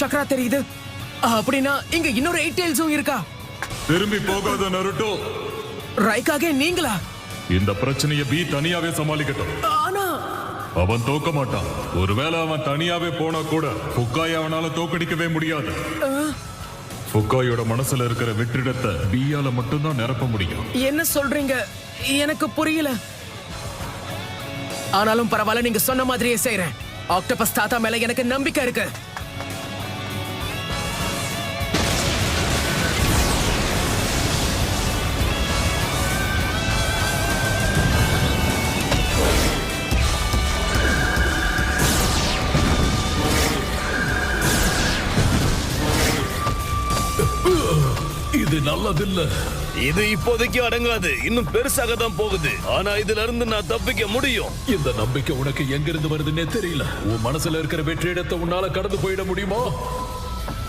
சக்ரா தெரியுது. அப்படின்னா இங்க இன்னொரு 8 டெயில்ஸும் இருக்கா? திரும்பி போகாத நருட்டோ. ரைக்காகே நீங்களா? இந்த பிரச்சனையை பி தனியாவே சமாளிக்கட்டும். ஆனா அவன் தோக்க மாட்டான். ஒருவேளை அவன் தனியாவே போனா கூட ஃபுக்காய் அவனால தோக்கடிக்கவே முடியாது. ஃபுக்காயோட மனசுல இருக்கிற வெற்றிடத்தை பியால மட்டும்தான் நிரப்ப முடியும். என்ன சொல்றீங்க? எனக்கு புரியல. ஆனாலும் பரவாயில்ல, நீங்க சொன்ன மாதிரியே செய்றேன். ஆக்டோபஸ் தாத்தா மேல எனக்கு நம்பிக்கை இருக்கு. இது நல்லதில்ல. இது இப்போதைக்கு அடங்காது, இன்னும் பெருசாக தான் போகுது. ஆனா இதுல இருந்து நான் தப்பிக்க முடியும். இந்த நம்பிக்கை உனக்கு எங்கிருந்து வருதுன்னே தெரியல. உன் மனசுல இருக்கிற வெற்றிடத்தை உன்னால கடந்து போயிட முடியுமா?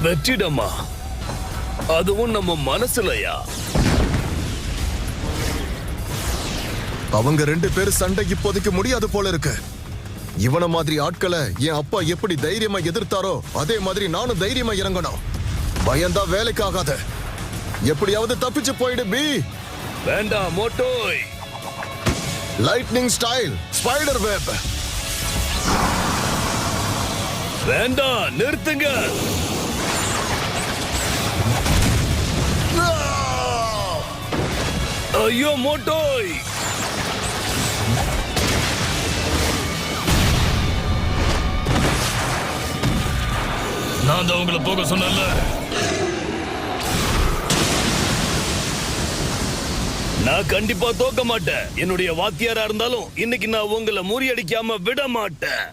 வெற்றிடமா? அதுவும் நம்ம மனசுலயா? அவங்க 2 பேரும் சண்டை இப்போதைக்கு முடியாது போல இருக்கு. இவன மாதிரி ஆட்களை என் அப்பா எப்படி தைரியமா எதிர்த்தாரோ அதே மாதிரி நானும் தைரியமா இறங்கணும். பயந்தா வேலைக்கு ஆகாத. எப்படியாவது தப்பிச்சு போயிடு பி. வேண்டாம் மோட்டோய். Lightning style spider web. வேண்டாம், நிறுத்துங்க. ஐயோ மோட்டோய். நான் தான் உங்களை போக சொன்னேன்ல. நான் கண்டிப்பா தோக்க மாட்டேன். என்னுடைய வாத்தியாரா இருந்தாலும் இன்னைக்கு நான் உங்களை முறியடிக்காம விட மாட்டேன்.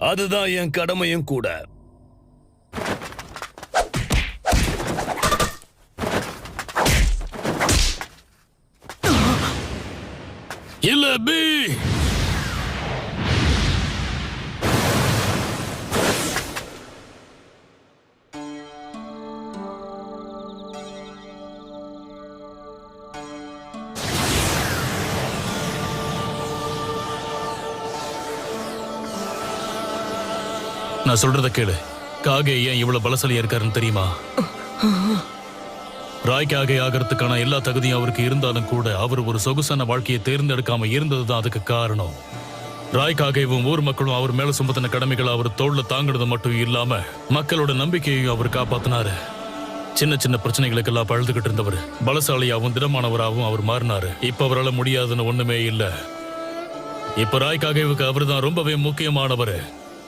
அதுதான் என் கடமையும் கூட. இல்ல பி. நான் சொல்றத கேளு. காகே ஏன் இவ்வளவு பலசாலியா இருக்காருன்னு தெரியுமா? ராய்க்காகே ஆகிறதுக்கான எல்லா தகுதியும் அவருக்கு இருந்தாலும் கூட அவர் ஒரு சொகுசான வாழ்க்கையை தேர்ந்தெடுக்காம இருந்ததுதான் அதுக்கு காரணம். ராய்க்காகேவும் ஊர் மக்களும் அவர் மேல சுமத்தின கடமைகளை அவர் தோல்ல தாங்கினது மட்டும் இல்லாம மக்களோட நம்பிக்கையையும் அவர் காப்பாத்தினாரு. சின்ன சின்ன பிரச்சனைகளுக்கெல்லாம் பழுதுகிட்டு இருந்தவர் பலசாலியாவும் திடமானவராகவும் அவர் மாறினாரு. இப்ப அவரால் முடியாதுன்னு ஒண்ணுமே இல்ல. இப்ப ராய்க்காகேவுக்கு அவர் தான் ரொம்பவே முக்கியமானவர்.